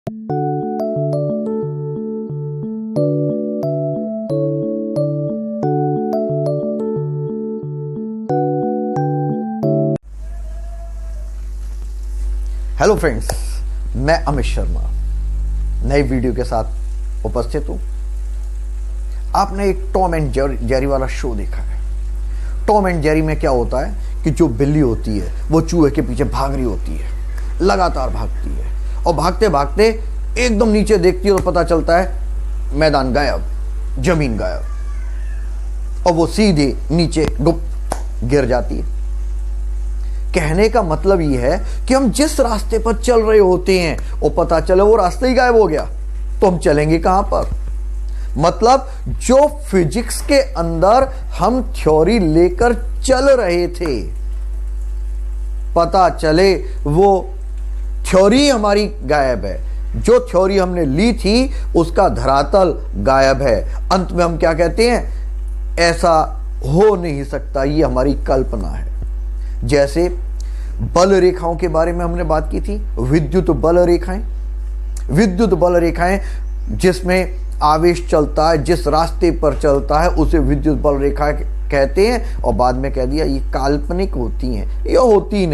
Hello friends, मैं अमित शर्मा नई video के साथ उपस्थित हूं। आपने एक टॉम एंड जेरी वाला शो देखा है। टॉम एंड जेरी में क्या होता है कि जो बिल्ली होती है वो चूहे के पीछे भाग रही होती है, लगातार भागती है और भागते भागते एकदम नीचे देखती है तो पता चलता है मैदान गायब, जमीन गायब और वो सीधे नीचे डुब गिर जाती है। कहने का मतलब यह है कि हम जिस रास्ते पर चल रहे होते हैं वो पता चले वो रास्ता ही गायब हो गया तो हम चलेंगे कहां पर। मतलब जो फिजिक्स के अंदर हम थ्योरी लेकर चल रहे थे, पता चले वो थ्योरी हमारी गायब है। जो थ्योरी हमने ली थी उसका धरातल गायब है। अंत में हम क्या कहते हैं, ऐसा हो नहीं सकता, ये हमारी कल्पना है। जैसे बल रेखाओं के बारे में हमने बात की थी, विद्युत बल रेखाएं जिसमें आवेश चलता है, जिस रास्ते पर चलता है उसे विद्युत बल रेखा कहते हैं। और बाद में कह दिया ये काल्पनिक होती हैं, ये होती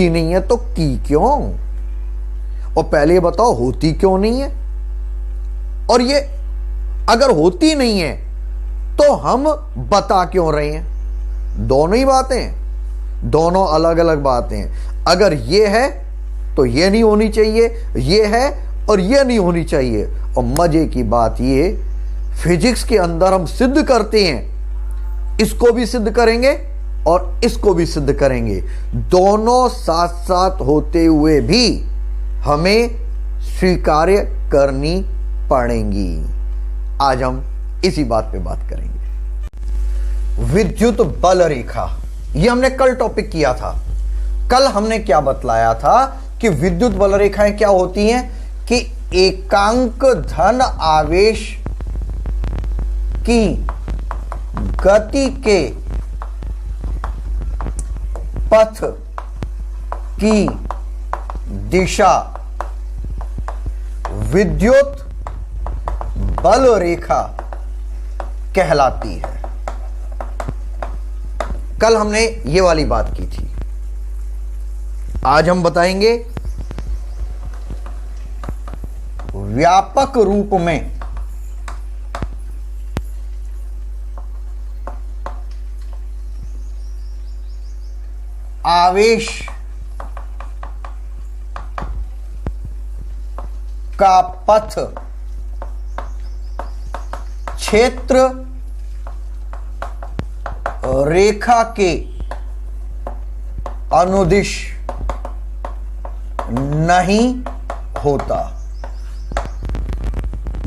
नहीं है तो की क्यों? और पहले बताओ होती क्यों नहीं है, और ये अगर होती नहीं है तो हम बता क्यों रहे हैं? दोनों ही बातें, दोनों अलग अलग बातें। अगर ये है तो ये नहीं होनी चाहिए, ये है और ये नहीं होनी चाहिए। और मजे की बात ये, फिजिक्स के अंदर हम सिद्ध करते हैं, इसको भी सिद्ध करेंगे और इसको भी सिद्ध करेंगे। दोनों साथ साथ होते हुए भी हमें स्वीकार्य करनी पड़ेंगी। आज हम इसी बात पे बात करेंगे। विद्युत बल रेखा, यह हमने कल टॉपिक किया था। कल हमने क्या बतलाया था कि विद्युत बल रेखाएं क्या होती हैं कि एकांक धन आवेश की गति के पथ की दिशा विद्युत बल रेखा कहलाती है। कल हमने ये वाली बात की थी। आज हम बताएंगे व्यापक रूप में आवेश का पथ क्षेत्र रेखा के अनुदिश नहीं होता।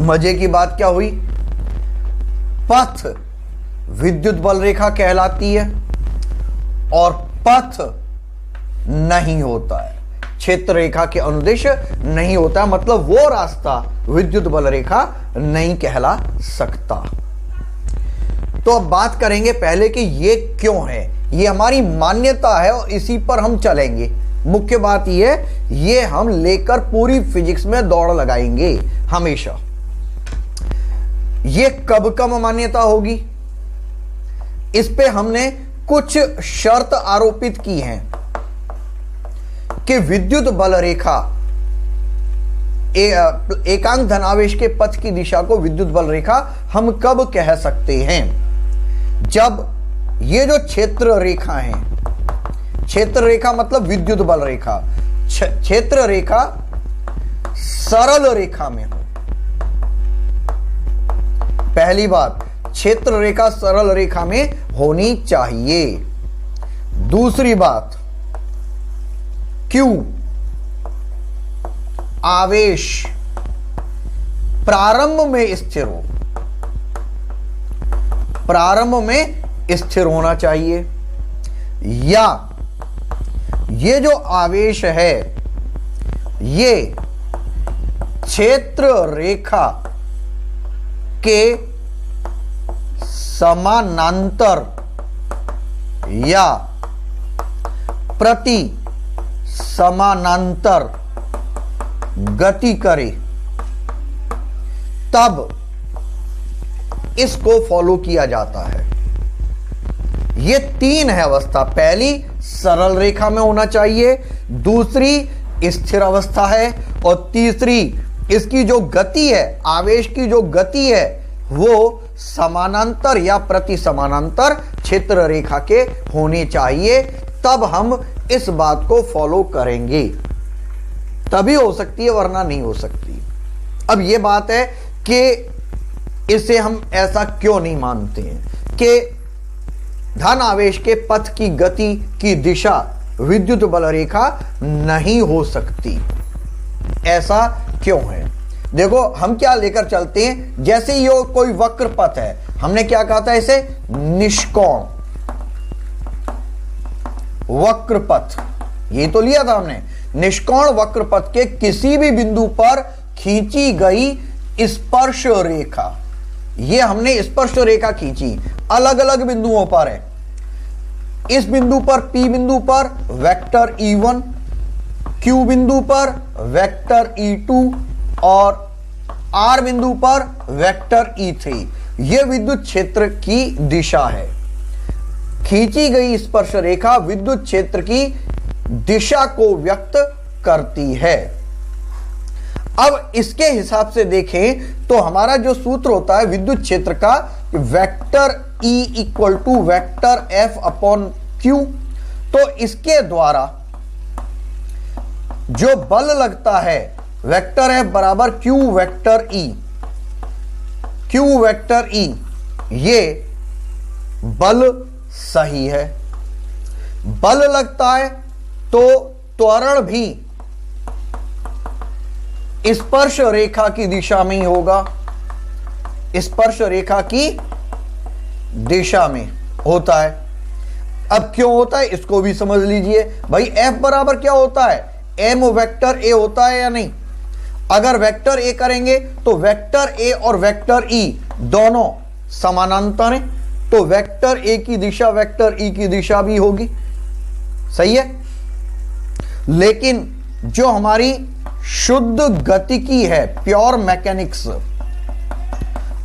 मजे की बात क्या हुई? पथ विद्युत बल रेखा कहलाती है और पथ नहीं होता है, क्षेत्र रेखा के अनुदिश नहीं होता है। मतलब वो रास्ता विद्युत बल रेखा नहीं कहला सकता। तो अब बात करेंगे पहले कि ये क्यों है। ये हमारी मान्यता है और इसी पर हम चलेंगे। मुख्य बात ये हम लेकर पूरी फिजिक्स में दौड़ लगाएंगे हमेशा। ये कब कब मान्यता होगी, इस पे हमने कुछ शर्त आरोपित की हैं कि विद्युत बल रेखा एकांक धनावेश के पथ की दिशा को विद्युत बल रेखा हम कब कह सकते हैं? जब ये जो क्षेत्र रेखा है, क्षेत्र रेखा मतलब विद्युत बल रेखा, क्षेत्र रेखा सरल रेखा में हो। पहली बात, क्षेत्र रेखा सरल रेखा में होनी चाहिए। दूसरी बात, क्यों? आवेश प्रारंभ में स्थिर हो, प्रारंभ में स्थिर होना चाहिए। या ये जो आवेश है ये क्षेत्र रेखा के समानांतर या प्रति समानांतर गति करे तब इसको फॉलो किया जाता है। ये तीन है अवस्था। पहली सरल रेखा में होना चाहिए, दूसरी स्थिर अवस्था है, और तीसरी इसकी जो गति है, आवेश की जो गति है, वो समानांतर या प्रति समानांतर क्षेत्र रेखा के होने चाहिए। तब हम इस बात को फॉलो करेंगे, तभी हो सकती है, वरना नहीं हो सकती। अब यह बात है कि इसे हम ऐसा क्यों नहीं मानते हैं कि धन आवेश के पथ की गति की दिशा विद्युत बल रेखा नहीं हो सकती। ऐसा क्यों है? देखो, हम क्या लेकर चलते हैं, जैसे ये कोई वक्र पथ है, हमने क्या कहा था इसे? निष्कोण वक्र पथ, ये तो लिया था हमने। निष्कोण वक्र पथ के किसी भी बिंदु पर खींची गई स्पर्श रेखा, ये हमने स्पर्श रेखा खींची, अलग अलग बिंदुओं पर है। इस बिंदु पर, P बिंदु पर वेक्टर E1, Q बिंदु पर वेक्टर E2 और R बिंदु पर वेक्टर E3। यह विद्युत क्षेत्र की दिशा है। खींची गई स्पर्श रेखा विद्युत क्षेत्र की दिशा को व्यक्त करती है। अब इसके हिसाब से देखें तो हमारा जो सूत्र होता है विद्युत क्षेत्र का, vector E equal to vector F upon Q, तो इसके द्वारा जो बल लगता है वेक्टर F बराबर Q vector E, Q vector E, ये बल सही है। बल लगता है तो त्वरण भी स्पर्श रेखा की दिशा में ही होगा, स्पर्श रेखा की दिशा में होता है। अब क्यों होता है इसको भी समझ लीजिए भाई। F बराबर क्या होता है? M वेक्टर A होता है या नहीं? अगर वेक्टर A करेंगे तो वेक्टर A और वेक्टर E दोनों समानांतर हैं, तो वेक्टर A की दिशा वेक्टर E की दिशा भी होगी, सही है। लेकिन जो हमारी शुद्ध गतिकी है, प्योर मैकेनिक्स,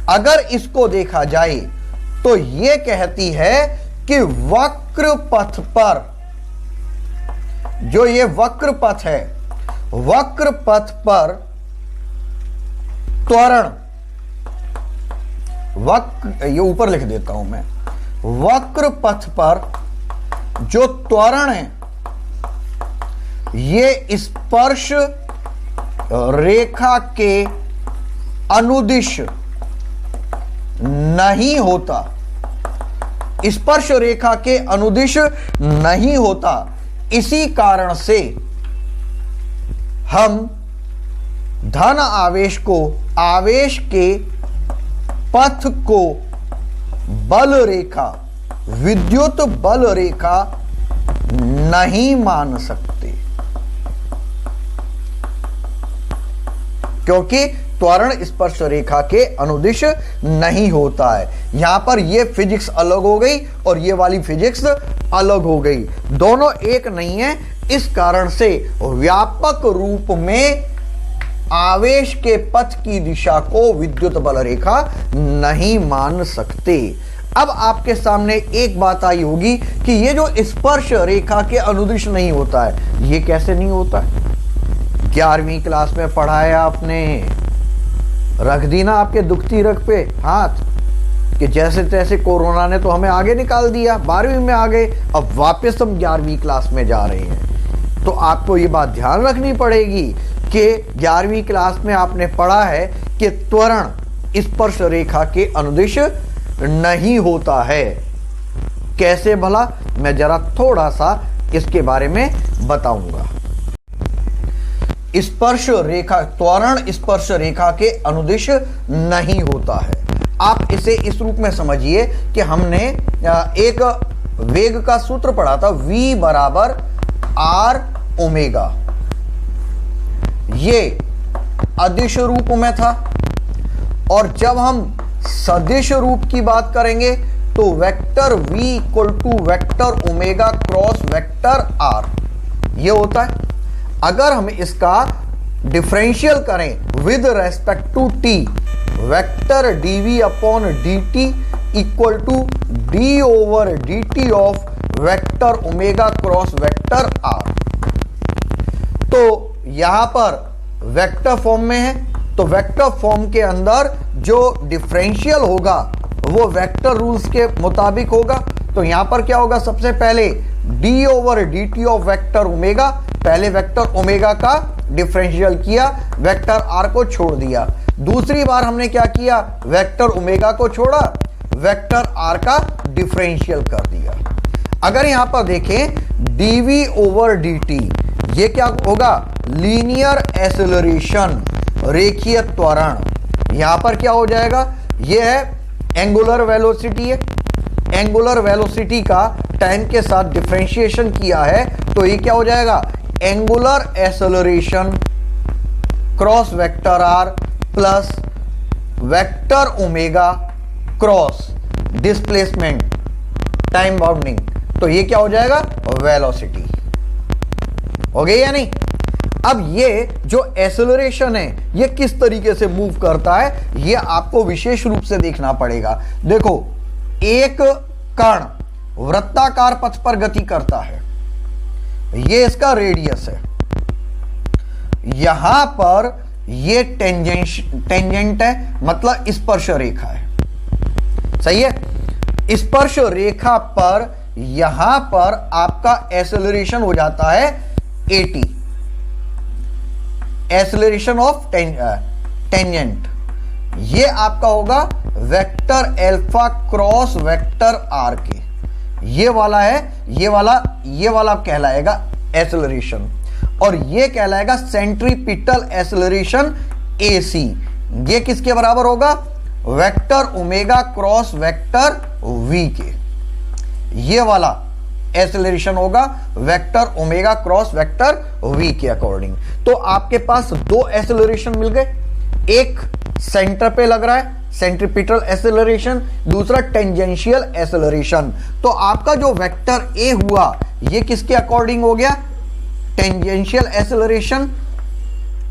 अगर इसको देखा जाए तो यह कहती है कि वक्र पथ पर, जो ये वक्र पथ है, वक्र पथ पर त्वरण, ये ऊपर लिख देता हूं मैं, वक्र पथ पर जो त्वरण है ये स्पर्श रेखा के अनुदिश नहीं होता, स्पर्श रेखा के अनुदिश नहीं होता। इसी कारण से हम धन आवेश को, आवेश के पथ को बल रेखा, विद्युत बल रेखा नहीं मान सकते, क्योंकि त्वरण स्पर्श रेखा के अनुदिश नहीं होता है। यहां पर ये फिजिक्स अलग हो गई और ये वाली फिजिक्स अलग हो गई, दोनों एक नहीं है। इस कारण से व्यापक रूप में आवेश के पथ की दिशा को विद्युत बल रेखा नहीं मान सकते। अब आपके सामने एक बात आई होगी कि ये जो स्पर्श रेखा के अनुदिश नहीं होता है, ये कैसे नहीं होता है? 11वीं क्लास में पढ़ाया आपने, रख दी ना आपके दुखती रग पे हाथ कि जैसे तैसे कोरोना ने तो हमें आगे निकाल दिया, 12वीं में आ गए, अब वापस हम 11वीं क्लास में जा रहे हैं। तो आपको ये बात ध्यान रखनी पड़ेगी कि 11वीं क्लास में आपने पढ़ा है कि त्वरण स्पर्श रेखा के अनुदिश नहीं होता है। कैसे भला? मैं जरा थोड़ा सा इसके बारे में बताऊंगा। स्पर्श रेखा, त्वरण स्पर्श रेखा के अनुदिश नहीं होता है। आप इसे इस रूप में समझिए कि हमने एक वेग का सूत्र पढ़ा था, V बराबर R ओमेगा, ये अदिश रूप में था। और जब हम सदिश रूप की बात करेंगे तो vector V equal to vector omega cross vector R, ये होता है। अगर हम इसका डिफरेंशियल करें with respect to t, vector d v upon d t equal to d over d t of vector omega cross vector r. तो यहां पर वेक्टर फॉर्म में है, तो वेक्टर फॉर्म के अंदर जो डिफरेंशियल होगा वो वेक्टर रूल्स के मुताबिक होगा। तो यहां पर क्या होगा, सबसे पहले D over d t of vector omega, पहले वेक्टर ओमेगा का डिफरेंशियल किया, वेक्टर आर को छोड़ दिया। दूसरी बार हमने क्या किया, वेक्टर ओमेगा को छोड़ा, वेक्टर आर का डिफरेंशियल कर दिया। अगर यहां पर देखें डीवी ओवर डी टी, ये क्या होगा, लीनियर एक्सेलरेशन, रेखीय त्वरण। यहां पर क्या हो जाएगा, ये है एंगुलर वेलोसिटी है, एंगुलर वेलोसिटी का टाइम के साथ डिफरेंशिएशन किया है, तो ये क्या हो जाएगा, angular acceleration cross vector r plus vector omega cross displacement time bounding, तो ये क्या हो जाएगा, वेलोसिटी। हो गई या नहीं। अब ये जो एक्सेलरेशन है ये किस तरीके से मूव करता है, ये आपको विशेष रूप से देखना पड़ेगा। देखो, एक कण वृत्ताकार पथ पर गति करता है, ये इसका रेडियस है, यहां पर ये टेंजेंट है, मतलब स्पर्श रेखा है, सही है। स्पर्श रेखा पर यहां पर आपका एक्सेलरेशन हो जाता है 80, एक्सेलरेशन ऑफ टेंजेंट। ये आपका होगा vector alpha cross vector r के, ये वाला है, ये वाला कहलाएगा एक्सेलरेशन, और ये कहलाएगा सेंट्रीपिटल एक्सेलरेशन एसी। ये किसके बराबर होगा, vector omega cross vector v के, ये वाला एक्सेलरेशन होगा vector omega cross vector v के अकॉर्डिंग। तो आपके पास दो एक्सेलरेशन मिल गए, एक सेंटर पे लग रहा है सेंट्रीपिटल एक्सेलरेशन, दूसरा टेंजेंशियल एक्सेलरेशन। तो आपका जो वेक्टर ए हुआ ये किसके अकॉर्डिंग हो गया, टेंजेंशियल एक्सेलरेशन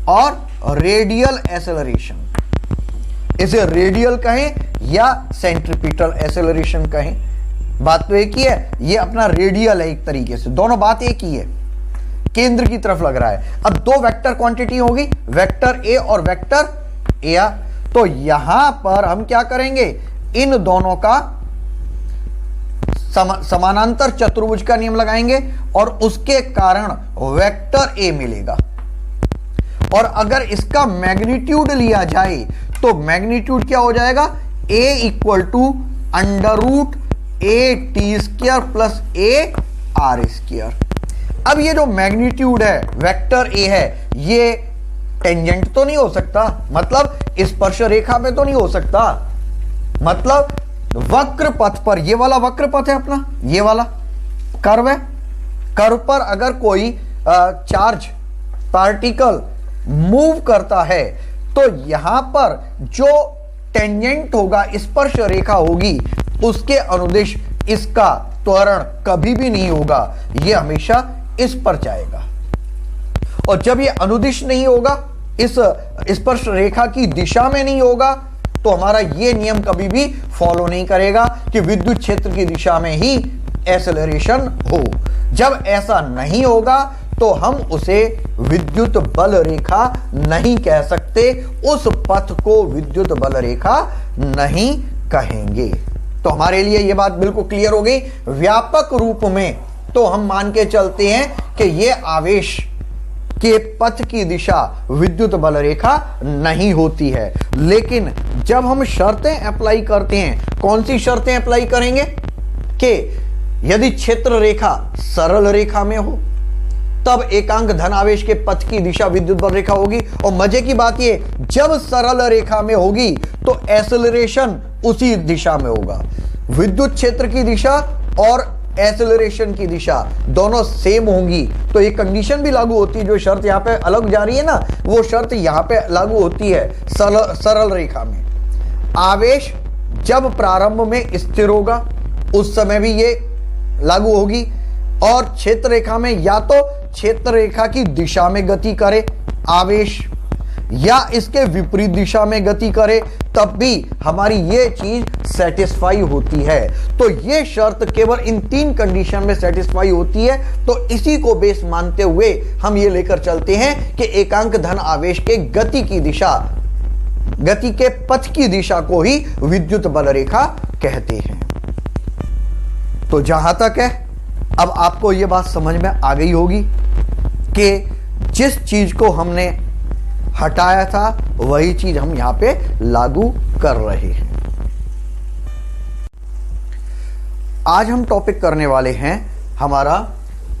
और रेडियल एक्सेलरेशन। इसे रेडियल कहें या सेंट्रीपिटल एक्सेलरेशन कहें, बात तो एक ही है, ये अपना रेडियल है एक तरीके से, दोनों बात एक ही है, केंद्र की तरफ लग रहा है। अब दो वेक्टर क्वांटिटी होगी, वेक्टर ए और वेक्टर ए, तो यहां पर हम क्या करेंगे, इन दोनों का समानांतर चतुर्भुज का नियम लगाएंगे और उसके कारण वेक्टर ए मिलेगा। और अगर इसका मैग्नीट्यूड लिया जाए तो मैग्नीट्यूड क्या हो जाएगा, a equal to under root a t square plus a r square. अब ये जो मैग्नीट्यूड है वेक्टर ए है, ये टेंजेंट तो नहीं हो सकता, मतलब स्पर्श रेखा में तो नहीं हो सकता, मतलब वक्र पथ पर, ये वाला वक्र पथ है अपना, ये वाला कर्व है, कर्व पर अगर कोई चार्ज पार्टिकल मूव करता है तो यहां पर जो टेंजेंट होगा, स्पर्श रेखा होगी, उसके अनुदिश इसका त्वरण कभी भी नहीं होगा, यह हमेशा इस पर जाएगा। और जब यह अनुदिश नहीं होगा, इस स्पर्श रेखा की दिशा में नहीं होगा, तो हमारा यह नियम कभी भी फॉलो नहीं करेगा कि विद्युत क्षेत्र की दिशा में ही एक्सेलरेशन हो। जब ऐसा नहीं होगा तो हम उसे विद्युत बल रेखा नहीं कह सकते, उस पथ को विद्युत बल रेखा नहीं कहेंगे। तो हमारे लिए यह बात बिल्कुल क्लियर हो गई। व्यापक रूप में तो हम मान के चलते हैं कि यह आवेश के पथ की दिशा विद्युत बल रेखा नहीं होती है, लेकिन जब हम शर्तें अप्लाई करते हैं, कौन सी शर्तें अप्लाई करेंगे कि यदि क्षेत्र रेखा सरल रेखा में हो तब एकांक धन आवेश के पथ की दिशा विद्युत बल रेखा होगी। और मजे की बात यह, जब सरल रेखा में होगी तो एक्सेलरेशन उसी दिशा में होगा। विद्युत क्षेत्र की दिशा और एक्सेलरेशन की दिशा दोनों सेम होंगी, तो एक कंडीशन भी लागू होती है, जो शर्त यहां पे अलग जा रही है ना, वो शर्त यहां पे लागू होती है सरल रेखा में। आवेश जब प्रारंभ में स्थिर होगा उस समय भी ये लागू होगी, और क्षेत्र रेखा में या तो क्षेत्र रेखा की दिशा में गति करे आवेश या इसके विपरीत दिशा में गति करे तब भी हमारी ये चीज सेटिस्फाई होती है। तो ये शर्त केवल इन 3 कंडीशन में सेटिस्फाई होती है। तो इसी को बेस मानते हुए हम ये लेकर चलते हैं कि एकांक धन आवेश के गति की दिशा, गति के पथ की दिशा को ही विद्युत बल रेखा कहते हैं। तो जहां तक है, अब आपको यह बात समझ में आ गई होगी कि जिस चीज को हमने हटाया था वही चीज हम यहां पे लागू कर रहे हैं। आज हम टॉपिक करने वाले हैं हमारा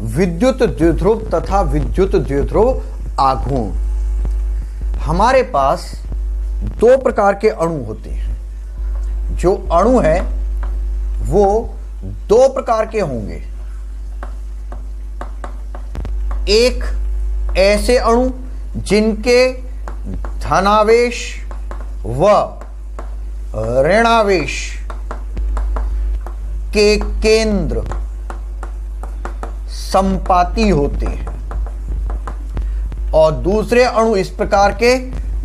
विद्युत द्विध्रुव तथा विद्युत द्विध्रुव आघूर्ण। हमारे पास 2 प्रकार के अणु होते हैं। जो अणु है वो 2 प्रकार के होंगे। एक ऐसे अणु जिनके धनावेश व ऋणावेश के केंद्र संपाती होते हैं, और दूसरे अणु इस प्रकार के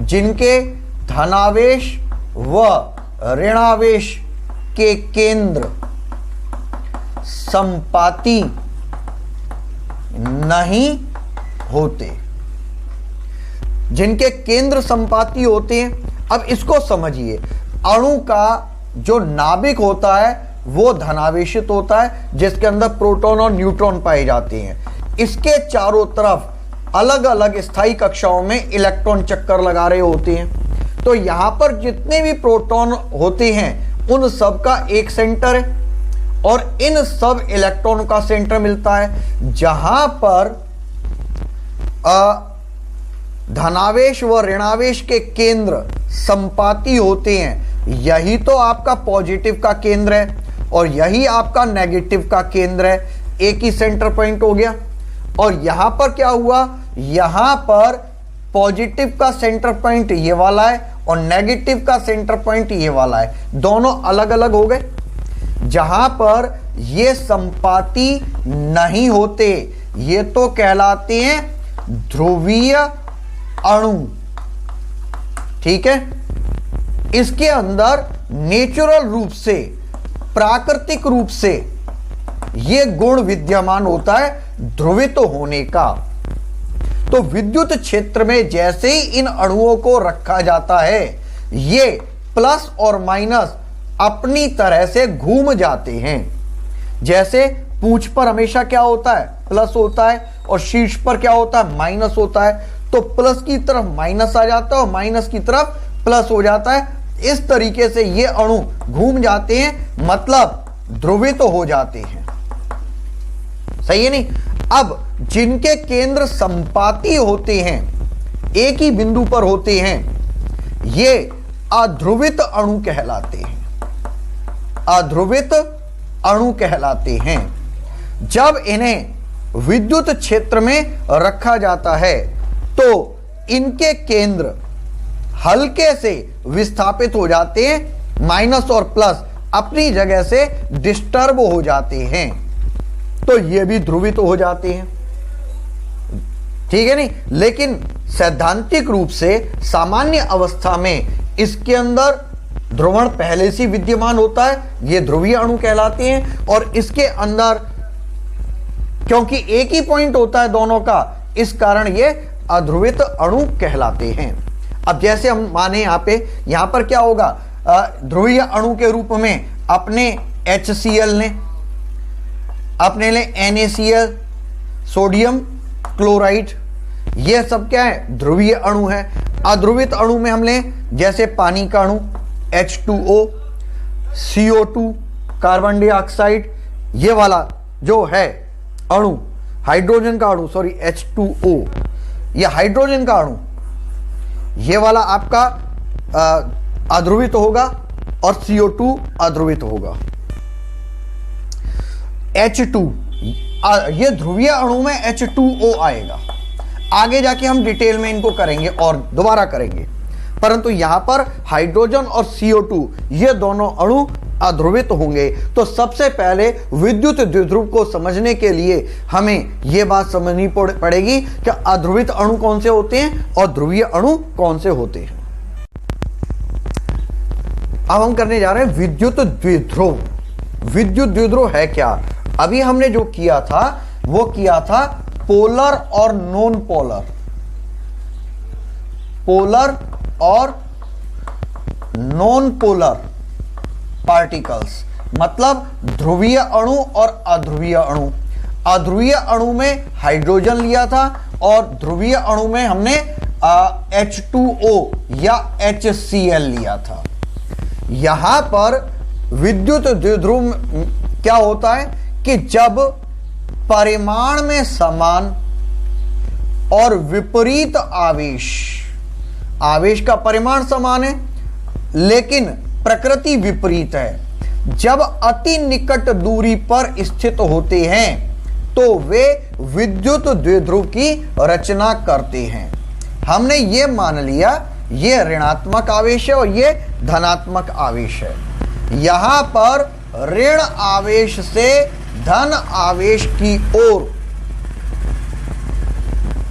जिनके धनावेश व ऋणावेश के केंद्र संपाती नहीं होते। जिनके केंद्र संपाती होते हैं। अब इसको समझिए, अणु का जो नाभिक होता है वो धनावेशित होता है, जिसके अंदर प्रोटॉन और न्यूट्रॉन पाए जाते हैं। इसके चारों तरफ अलग अलग स्थायी कक्षाओं में इलेक्ट्रॉन चक्कर लगा रहे होते हैं। तो यहां पर जितने भी प्रोटॉन होते हैं उन सब का एक सेंटर है, और इन सब इलेक्ट्रॉनों का सेंटर मिलता है। जहां पर धनावेश व ऋणावेश के केंद्र संपाती होते हैं, यही तो आपका पॉजिटिव का केंद्र है और यही आपका नेगेटिव का केंद्र है। एक ही सेंटर पॉइंट हो गया। और यहां पर क्या हुआ, यहां पर पॉजिटिव का सेंटर पॉइंट ये वाला है और नेगेटिव का सेंटर पॉइंट ये वाला है। दोनों अलग अलग हो गए। जहां पर ये संपाती नहीं होते, ये तो कहलाते हैं ध्रुवीय अणु। ठीक है। इसके अंदर नेचुरल रूप से, प्राकृतिक रूप से यह गुण विद्यमान होता है ध्रुवित होने का। तो विद्युत क्षेत्र में जैसे ही इन अणुओं को रखा जाता है, ये प्लस और माइनस अपनी तरह से घूम जाते हैं। जैसे पूंछ पर हमेशा क्या होता है, प्लस होता है, और शीर्ष पर क्या होता है, माइनस होता है। तो प्लस की तरफ माइनस आ जाता है और माइनस की तरफ प्लस हो जाता है। इस तरीके से ये अणु घूम जाते हैं, मतलब ध्रुवित तो हो जाते हैं। सही है नहीं। अब जिनके केंद्र संपाती होते हैं, एक ही बिंदु पर होते हैं, ये अध्रुवित अणु कहलाते हैं। अध्रुवित अणु कहलाते हैं। जब इन्हें विद्युत क्षेत्र में रखा जाता है तो इनके केंद्र हल्के से विस्थापित हो जाते हैं, माइनस और प्लस अपनी जगह से डिस्टर्ब हो जाते हैं, तो ये भी ध्रुवित हो जाते हैं। ठीक है नहीं। लेकिन सैद्धांतिक रूप से सामान्य अवस्था में इसके अंदर ध्रुवण पहले से विद्यमान होता है, ये ध्रुवीय अणु कहलाते हैं। और इसके अंदर क्योंकि एक ही पॉइंट होता है दोनों का, इस कारण ये अध्रुवित अणु कहलाते हैं। अब जैसे हम माने यहां पर क्या होगा, ध्रुवीय अणु के रूप में अपने HCl ने, अपने ले NaCl, सोडियम क्लोराइड, ये सब क्या है, ध्रुवीय अणु है। अध्रुवित अणु में हम लें जैसे पानी का अणु H2O, CO2, कार्बन डाइऑक्साइड, ये वाला जो है अणु, हाइड्रोजन का अणु, सॉरी H2O, ये हाइड्रोजन का अणु, ये वाला आपका अध्रुवित होगा और CO2 अध्रुवित होगा। H2, ये ध्रुवीय अणु में H2O आएगा। आगे जाके हम डिटेल में इनको करेंगे और दोबारा करेंगे, परंतु यहां पर हाइड्रोजन और CO2 ये दोनों अणु अध्रुवित होंगे। तो सबसे पहले विद्युत द्विध्रुव को समझने के लिए हमें यह बात समझनी पड़ेगी कि अध्रुवित अणु कौन से होते हैं और ध्रुवीय अणु कौन से होते हैं। अब हम करने जा रहे हैं विद्युत द्विध्रुव। विद्युत द्विध्रुव है क्या? अभी हमने जो किया था वो किया था पोलर और नॉन पोलर, पोलर और नॉन पोलर पार्टिकल्स, मतलब ध्रुवीय अणु और अध्रुवीय अणु। अध्रुवीय अणु में हाइड्रोजन लिया था और ध्रुवीय अणु में हमने H2O या HCl लिया था। यहां पर विद्युत द्विध्रुव क्या होता है कि जब परिमाण में समान और विपरीत आवेश, आवेश का परिमाण समान है लेकिन प्रकृति विपरीत है, जब अति निकट दूरी पर स्थित होते हैं तो वे विद्युत द्विध्रुव की रचना करते हैं। हमने ये मान लिया ये ऋणात्मक आवेश है और ये धनात्मक आवेश है। यहां पर ऋण आवेश से धन आवेश की ओर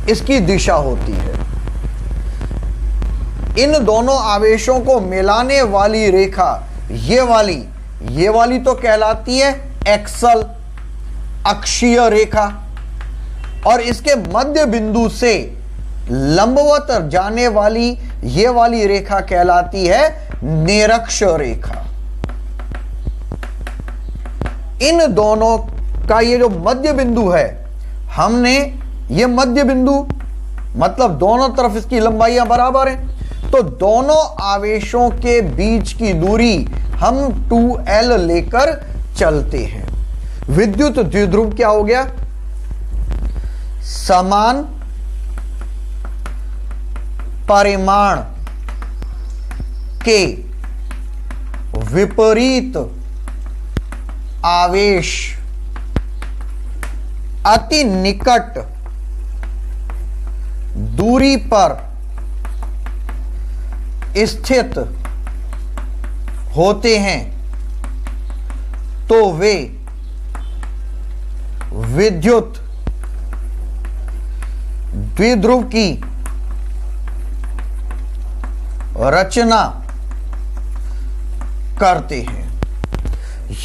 इसकी दिशा होती है। इन दोनों आवेशों को मिलाने वाली रेखा ये वाली तो कहलाती है एक्सल, अक्षीय रेखा, और इसके मध्य बिंदु से लंबवत जाने वाली ये वाली रेखा कहलाती है निरक्ष रेखा। इन दोनों का ये जो मध्य बिंदु है, हमने ये मध्य बिंदु मतलब दोनों तरफ इसकी लंबाइयां बराबर हैं, तो दोनों आवेशों के बीच की दूरी हम 2L लेकर चलते हैं। विद्युत द्विध्रुव क्या हो गया? समान परिमाण के विपरीत आवेश अति निकट दूरी पर स्थित होते हैं तो वे विद्युत द्विध्रुव की रचना करते हैं।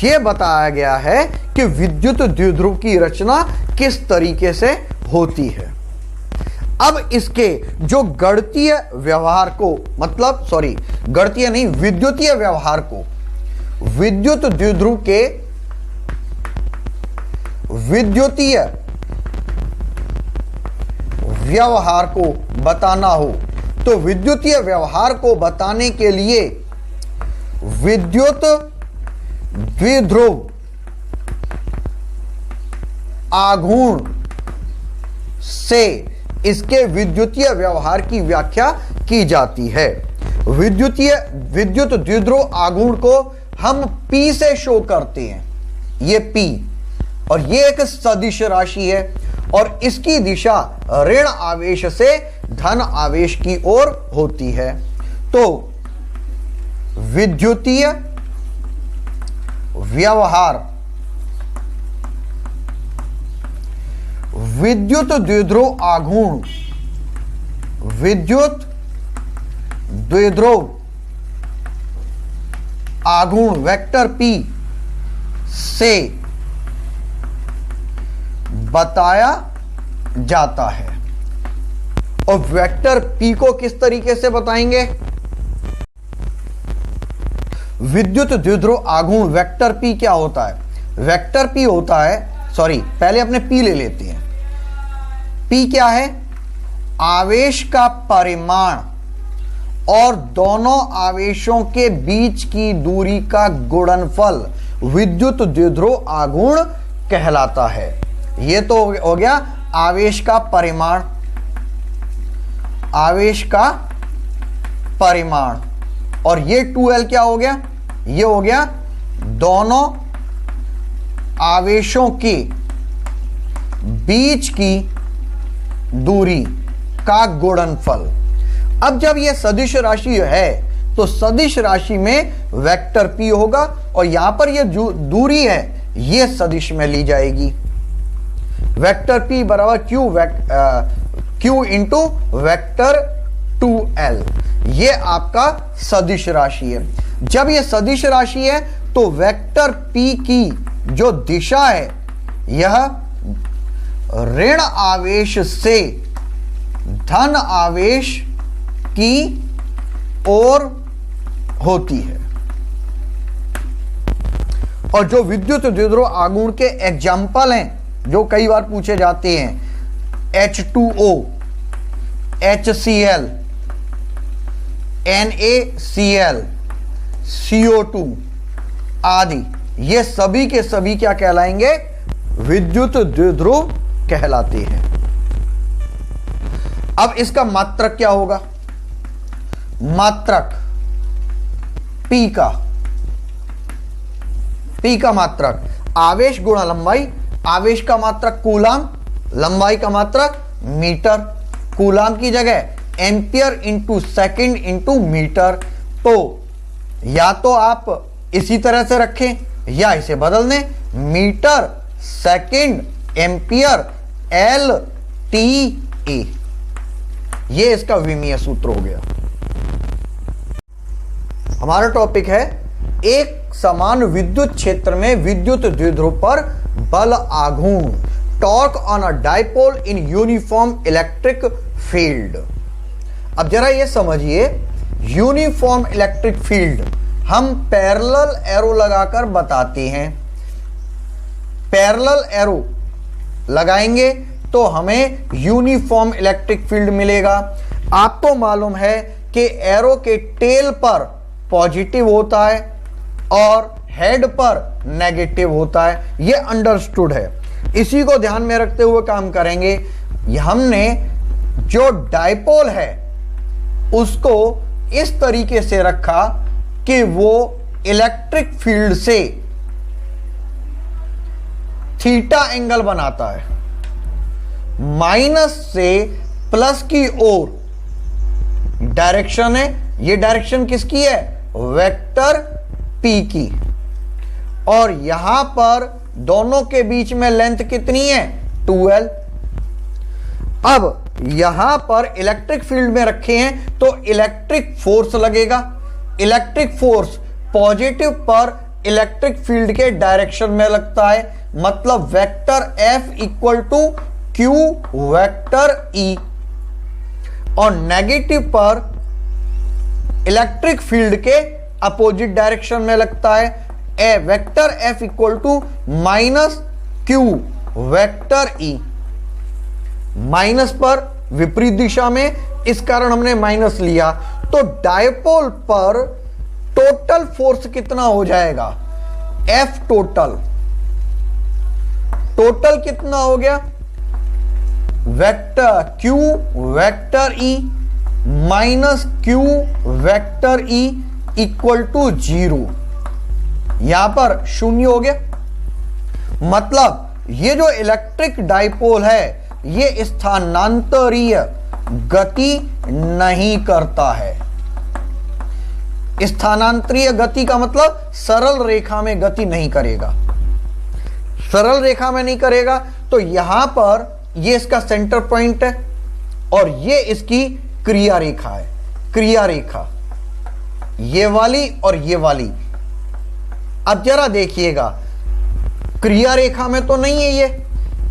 यह बताया गया है कि विद्युत द्विध्रुव की रचना किस तरीके से होती है। अब इसके जो गणितीय व्यवहार को, मतलब गणितीय नहीं, विद्युतीय व्यवहार को, विद्युत द्विध्रुव के विद्युतीय व्यवहार को बताना हो तो विद्युतीय व्यवहार को बताने के लिए विद्युत द्विध्रुव आघूर्ण से इसके विद्युतीय व्यवहार की व्याख्या की जाती है। विद्युत द्विध्रुव आघूर्ण को हम P से शो करते हैं, ये P, और ये एक सदिश राशि है और इसकी दिशा ऋण आवेश से धन आवेश की ओर होती है। तो विद्युतीय व्यवहार विद्युत द्विध्रुव आघूर्ण, विद्युत द्विध्रुव आघूर्ण वेक्टर P से बताया जाता है। और वेक्टर P को किस तरीके से बताएंगे? विद्युत द्विध्रुव आघूर्ण वेक्टर P क्या होता है? वेक्टर P होता है, पहले अपने P ले लेते हैं। P क्या है? आवेश का परिमाण और दोनों आवेशों के बीच की दूरी का गुणनफल विद्युत द्विध्रुव आघूर्ण कहलाता है। यह तो हो गया आवेश का परिमाण, आवेश का परिमाण, और ये 2L क्या हो गया? ये हो गया दोनों आवेशों के बीच की दूरी का गुणनफल। अब जब यह सदिश राशि है तो सदिश राशि में वेक्टर p होगा और यहां पर ये जो दूरी है ये सदिश में ली जाएगी। वेक्टर p बराबर q इंटू वेक्टर 2l, ये आपका सदिश राशि है। जब ये सदिश राशि है तो वेक्टर p की जो दिशा है यह ऋण आवेश से धन आवेश की ओर होती है। और जो विद्युत द्विध्रुव आघूर्ण के एग्जाम्पल हैं जो कई बार पूछे जाते हैं, H2O, HCl, NaCl, CO2 आदि, ये सभी के सभी क्या कहलाएंगे? विद्युत द्विध्रुव कहलाते हैं। अब इसका मात्रक क्या होगा? मात्रक P का मात्रक आवेश गुणा लंबाई, आवेश का मात्रक कूलाम, लंबाई का मात्रक मीटर, कूलाम की जगह ampere into second into metre. तो या तो आप इसी तरह से रखें या इसे बदल दें, metre second ampere L T A, ये इसका विमीय सूत्र हो गया। हमारा टॉपिक है एक समान विद्युत क्षेत्र में विद्युत द्विध्रुव पर बल आघूर्ण, torque on a dipole in uniform electric field. अब जरा ये समझिए, यूनिफॉर्म इलेक्ट्रिक फील्ड हम पैरेलल एरो लगाकर बताते हैं। पैरेलल एरो लगाएंगे तो हमें यूनिफॉर्म इलेक्ट्रिक फील्ड मिलेगा। आपको मालूम है कि एरो के टेल पर पॉजिटिव होता है और हेड पर नेगेटिव होता है, ये अंडरस्टूड है। इसी को ध्यान में रखते हुए काम करेंगे। हमने जो डाइपोल है उसको इस तरीके से रखा कि वो इलेक्ट्रिक फील्ड से थीटा एंगल बनाता है, माइनस से प्लस की ओर डायरेक्शन है। ये डायरेक्शन किसकी है? वेक्टर P की। और यहां पर दोनों के बीच में लेंथ कितनी है? 2l। अब यहां पर इलेक्ट्रिक फील्ड में रखे हैं तो इलेक्ट्रिक फोर्स लगेगा। इलेक्ट्रिक फोर्स पॉजिटिव पर इलेक्ट्रिक फील्ड के डायरेक्शन में लगता है, मतलब vector F equal to Q vector E। और नेगेटिव पर इलेक्ट्रिक फील्ड के अपोजिट डायरेक्शन में लगता है, vector F equal to minus Q vector E। Minus पर विपरीत दिशा में, इस कारण हमने माइनस लिया। तो डायपोल पर टोटल फोर्स कितना हो जाएगा? F टोटल कितना हो गया? Vector Q vector E minus Q vector E equal to 0। यहां पर शून्य हो गया। मतलब ये जो इलेक्ट्रिक डाइपोल है ये स्थानांतरीय गति नहीं करता है। स्थानांतरीय गति का मतलब सरल रेखा में गति नहीं करेगा। सरल रेखा में नहीं करेगा तो यहां पर ये इसका सेंटर पॉइंट है और ये इसकी क्रिया रेखा है। क्रिया रेखा ये वाली और ये वाली। अब जरा देखिएगा, क्रिया रेखा में तो नहीं है, ये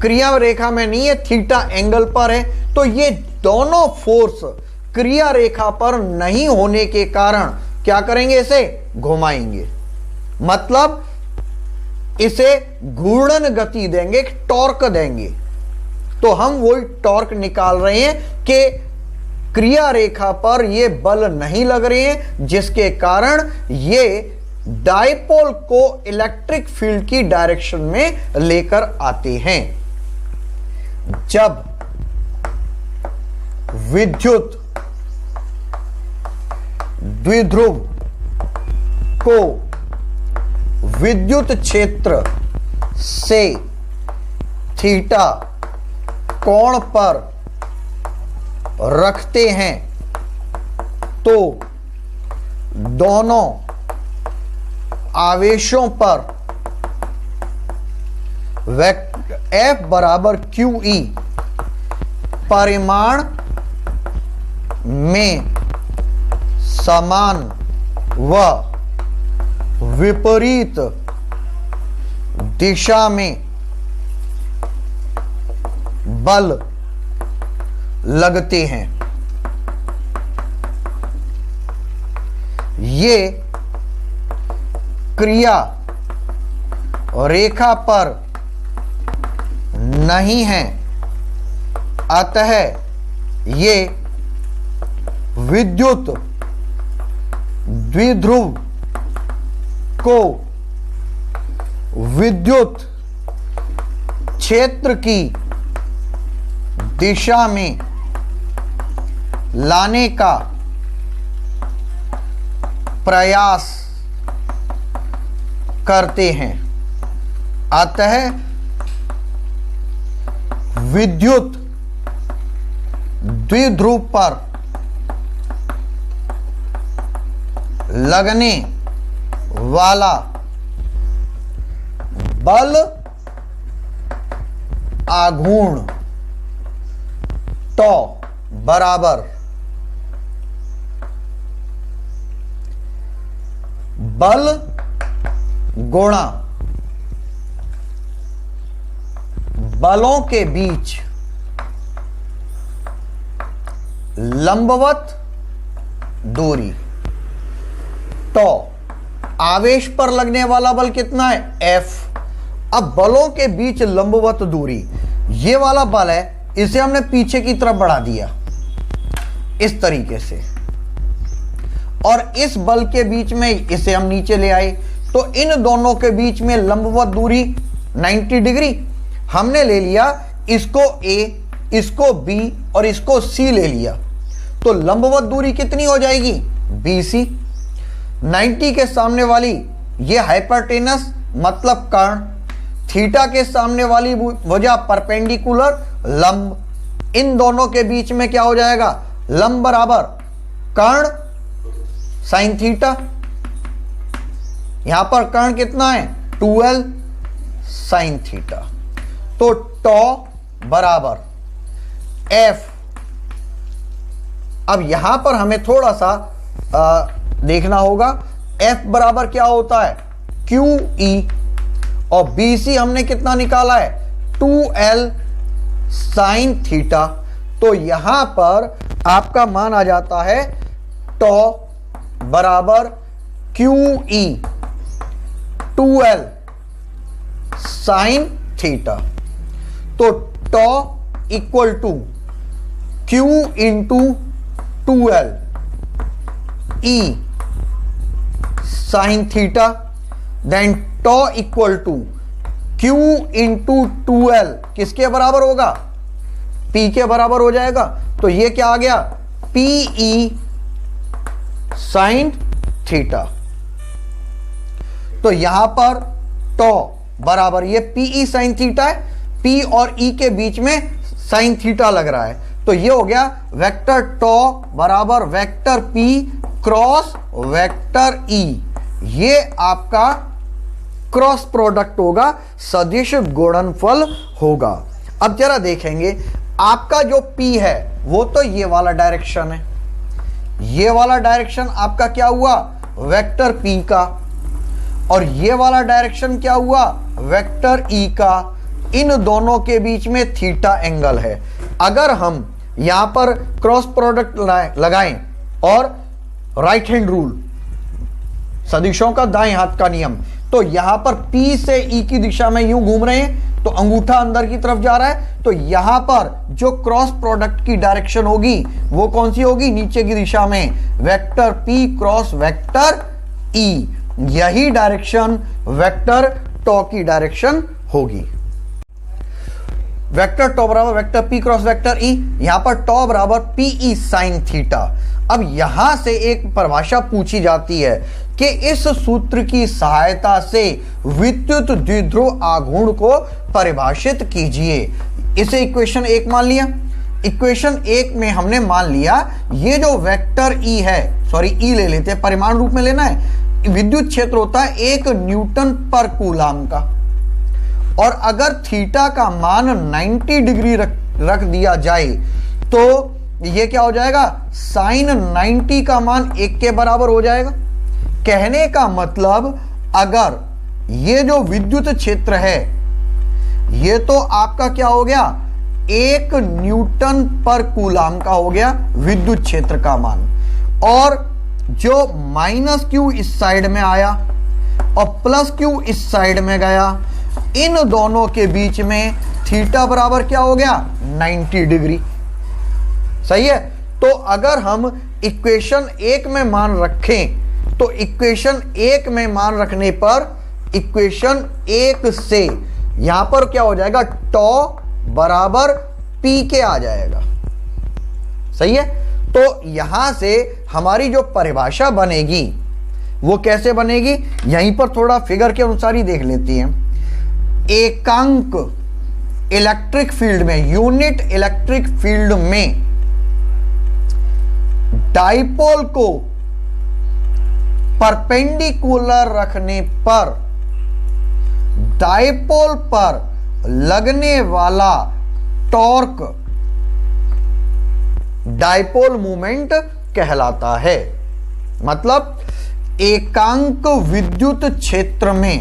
क्रिया रेखा में नहीं है, थीटा एंगल पर है। तो ये दोनों फोर्स क्रिया रेखा पर नहीं होने के कारण क्या करेंगे? इसे घुमाएंगे, मतलब इसे घूर्णन गति देंगे, टॉर्क देंगे। तो हम वही टॉर्क निकाल रहे हैं कि क्रिया रेखा पर ये बल नहीं लग रहे हैं, जिसके कारण ये डाइपोल को इलेक्ट्रिक फील्ड की डायरेक्शन में लेकर आते हैं। जब विद्युत द्विध्रुव को विद्युत क्षेत्र से थीटा कोण पर रखते हैं तो दोनों आवेशों पर F बराबर QE परिमाण में समान व विपरीत दिशा में बल लगते हैं। ये क्रिया रेखा पर नहीं है, अतः ये विद्युत द्विध्रुव को विद्युत क्षेत्र की दिशा में लाने का प्रयास करते हैं। अतः विद्युत द्विध्रुव पर लगने वाला बल आघूर्ण टॉ बराबर बल गुणा बलों के बीच लंबवत दूरी। तो आवेश पर लगने वाला बल कितना है? F। अब बलों के बीच लंबवत दूरी, ये वाला बल है, इसे हमने पीछे की तरफ बढ़ा दिया इस तरीके से, और इस बल के बीच में इसे हम नीचे ले आए, तो इन दोनों के बीच में लंबवत दूरी 90 डिग्री हमने ले लिया। इसको A, इसको B और इसको C ले लिया, तो लंबवत दूरी कितनी हो जाएगी? BC। 90 के सामने वाली ये हाइपोटेनस मतलब कर्ण, थीटा के सामने वाली वजह परपेंडिकुलर लंब, इन दोनों के बीच में क्या हो जाएगा? लंब बराबर कर्ण साइन थीटा। यहां पर कर्ण कितना है? 2L sine theta. तो टॉ बराबर F। अब यहां पर हमें थोड़ा सा देखना होगा, F बराबर क्या होता है? QE, और BC हमने कितना निकाला है? 2L sine theta. तो यहां पर आपका मान आ जाता है टॉ बराबर QE 2L साइन थीटा। तो tau equal to Q into 2L E sine theta, then tau equal to Q into 2L किसके बराबर होगा? P के बराबर हो जाएगा। तो ये क्या आ गया? PE sign theta. तो यहां पर टॉ बराबर ये PE साइन थीटा है, P और E के बीच में साइन थीटा लग रहा है, तो ये हो गया वेक्टर टॉ बराबर vector P cross vector E। ये आपका क्रॉस प्रोडक्ट होगा, सदिश गुणनफल होगा। अब जरा देखेंगे, आपका जो P है वो तो ये वाला डायरेक्शन है, ये वाला डायरेक्शन आपका क्या हुआ? वेक्टर P का, और ये वाला डायरेक्शन क्या हुआ? वेक्टर E का। इन दोनों के बीच में थीटा एंगल है। अगर हम यहां पर क्रॉस प्रोडक्ट लगाएं और राइट हैंड रूल, सदिशों का दाएं हाथ का नियम, तो यहां पर P से E की दिशा में यूं घूम रहे हैं, तो अंगूठा अंदर की तरफ जा रहा है, तो यहां पर जो क्रॉस प्रोडक्ट की डायरेक्शन होगी वो कौन सी होगी? नीचे की दिशा में, vector P cross vector E। यही डायरेक्शन वेक्टर टॉ की डायरेक्शन होगी। वेक्टर टॉ बराबर vector P cross vector E, यहां पर टॉ बराबर PE साइन थीटा। अब यहां से एक परिभाषा पूछी जाती है कि इस सूत्र की सहायता से विद्युत द्विध्रुव आघूर्ण को परिभाषित कीजिए। इसे इक्वेशन 1 मान लिया। इक्वेशन 1 में हमने मान लिया ये जो वेक्टर ई है, सॉरी ई ले लेते हैं, परिमाण रूप में लेना है, विद्युत क्षेत्र होता है 1 न्यूटन पर कूलाम का। और अगर थीटा का मान 90 डिग्री रख दिया जाए तो ये क्या हो जाएगा, साइन 90 का मान 1 के बराबर हो जाएगा। कहने का मतलब अगर ये जो विद्युत क्षेत्र है ये तो आपका क्या हो गया, 1 न्यूटन पर कूलाम का हो गया विद्युत क्षेत्र का मान, और जो माइनस क्यू इस साइड में आया और प्लस क्यू इस साइड में गया, इन दोनों के बीच में थीटा बराबर क्या हो गया, 90 डिग्री। सही है। तो अगर हम इक्वेशन 1 में मान रखें तो इक्वेशन 1 में मान रखने पर इक्वेशन 1 से यहां पर क्या हो जाएगा, टॉ बराबर पी के आ जाएगा। सही है। तो यहां से हमारी जो परिभाषा बनेगी वो कैसे बनेगी, यहीं पर थोड़ा फिगर के अनुसार ही देख लेती हैं। एकांक इलेक्ट्रिक फील्ड में, यूनिट इलेक्ट्रिक फील्ड में डाइपोल को परपेंडिकुलर रखने पर डाइपोल पर लगने वाला टॉर्क डाइपोल मोमेंट कहलाता है। मतलब एकांक विद्युत क्षेत्र में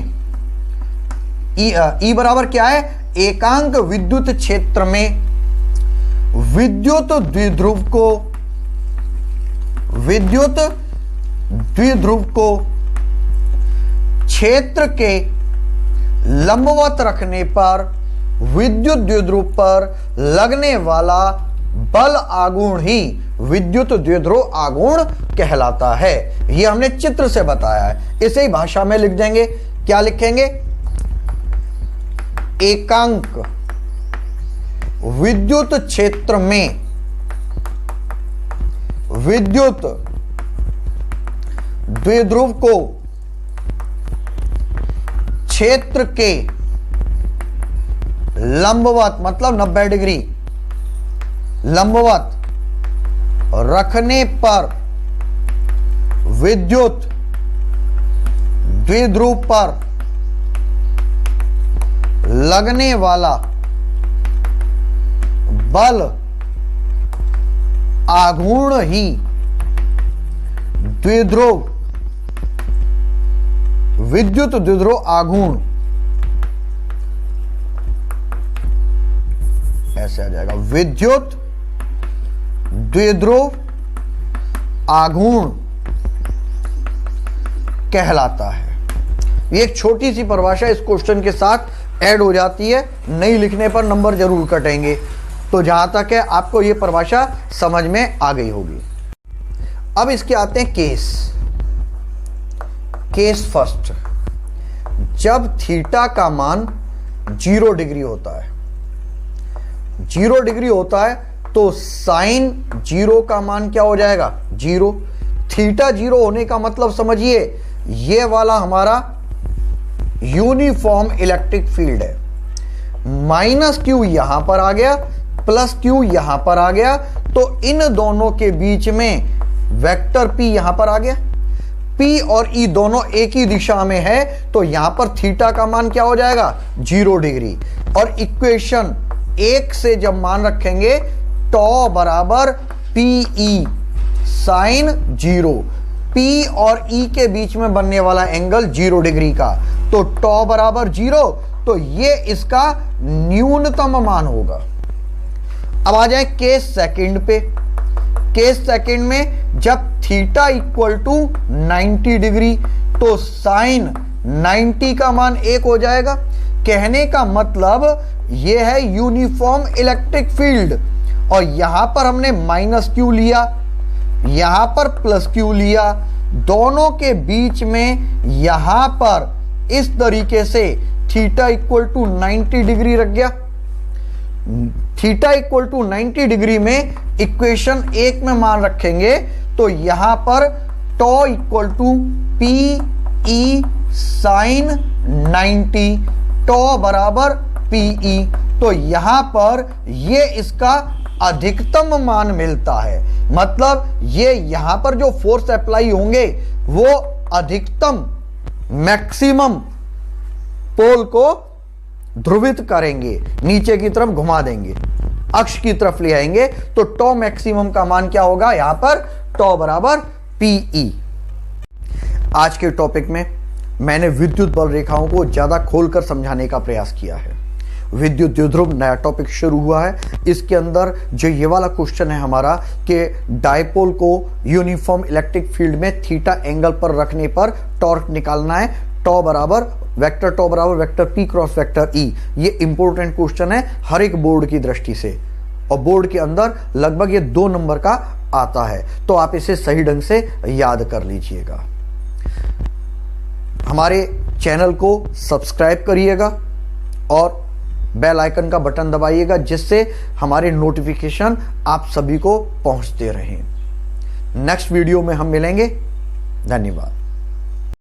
ई बराबर क्या है, एकांक विद्युत क्षेत्र में विद्युत द्विध्रुव को क्षेत्र के लंबवत रखने पर विद्युत द्विध्रुव पर लगने वाला बल आघूर्ण ही विद्युत द्विध्रुव आघूर्ण कहलाता है। यह हमने चित्र से बताया है, इसे ही भाषा में लिख देंगे। क्या लिखेंगे, एकांक विद्युत क्षेत्र में विद्युत द्विध्रुव को क्षेत्र के लंबवत, मतलब 90 डिग्री लंबवत रखने पर विद्युत द्विध्रुव पर लगने वाला बल आघूर्ण ही द्विध्रुव विद्युत द्विध्रुव आघूर्ण, ऐसे आ जाएगा, विद्युत द्विध्रुव आघूर्ण कहलाता है। ये एक छोटी सी परिभाषा इस क्वेश्चन के साथ ऐड हो जाती है, नहीं लिखने पर नंबर जरूर कटेंगे। तो जहां तक है आपको ये परिभाषा समझ में आ गई होगी। अब इसके आते हैं केस फर्स्ट। जब थीटा का मान 0 डिग्री होता है, 0 डिग्री होता है तो साइन 0 का मान क्या हो जाएगा, 0। थीटा 0 होने का मतलब समझिए ये वाला हमारा यूनिफॉर्म इलेक्ट्रिक फील्ड है। माइनस क्यू यहां पर आ गया, प्लस क्यू यहां पर आ गया, तो इन दोनों के बीच में वेक्टर पी यहां पर आ गया। पी और ई दोनों एक ही दिशा में है तो यहां पर थीटा का मान क्या हो जाएगा, 0 डिग्री। और इक्वेशन 1 से जब मान रखेंगे टॉ बराबर पी ई साइन 0, पी और ई के बीच में बनने वाला एंगल 0 डिग्री का, तो टॉ बराबर 0, तो ये इसका न्यूनतम मान होगा। अब आ जाए केस सेकंड पे। केस सेकंड में जब थीटा इक्वल टू 90 डिग्री तो साइन 90 का मान 1 हो जाएगा। कहने का मतलब यह है यूनिफॉर्म इलेक्ट्रिक फील्ड, और यहां पर हमने माइनस क्यू लिया, यहां पर प्लस क्यू लिया, दोनों के बीच में यहां पर इस तरीके से थीटा इक्वल टू 90 डिग्री रख गया। थीटा इक्वल टू 90 डिग्री में इक्वेशन 1 में मान रखेंगे तो यहां पर tau equal to P E sine 90, tau बराबर पी ई, तो यहां पर ये इसका अधिकतम मान मिलता है। मतलब ये यहां पर जो फोर्स अप्लाई होंगे वो अधिकतम मैक्सिमम पोल को ध्रुवित करेंगे, नीचे की तरफ घुमा देंगे, अक्ष की तरफ ले आएंगे। तो टॉ मैक्सिमम का मान क्या होगा यहां पर? टॉ बराबर पीई। आज के टॉपिक में मैंने विद्युत बल रेखाओं को ज्यादा खोलकर समझाने का प्रयास किया है। विद्युत द्विध्रुव नया टॉपिक शुरू हुआ है। इसके अंदर जो ये वाला क्वेश्चन है हमारा कि डायपोल को यूनिफॉर्म इलेक्ट्रिक फील्ड में थीटा एंगल पर रखने पर टॉर्क निकालना है। टॉ बराबर vector P cross vector E. ये इंपॉर्टेंट क्वेश्चन है हर एक बोर्ड की दृष्टि से, और बोर्ड के अंदर लगभग ये 2 नंबर का आता है। तो आप इसे सही ढंग से याद कर लीजिएगा। हमारे चैनल को सब्सक्राइब करिएगा और बेल आइकन का बटन दबाइएगा, जिससे हमारे नोटिफिकेशन आप सभी को पहुंचते रहें। नेक्स्ट वीडियो में हम मिलेंगे। धन्यवाद।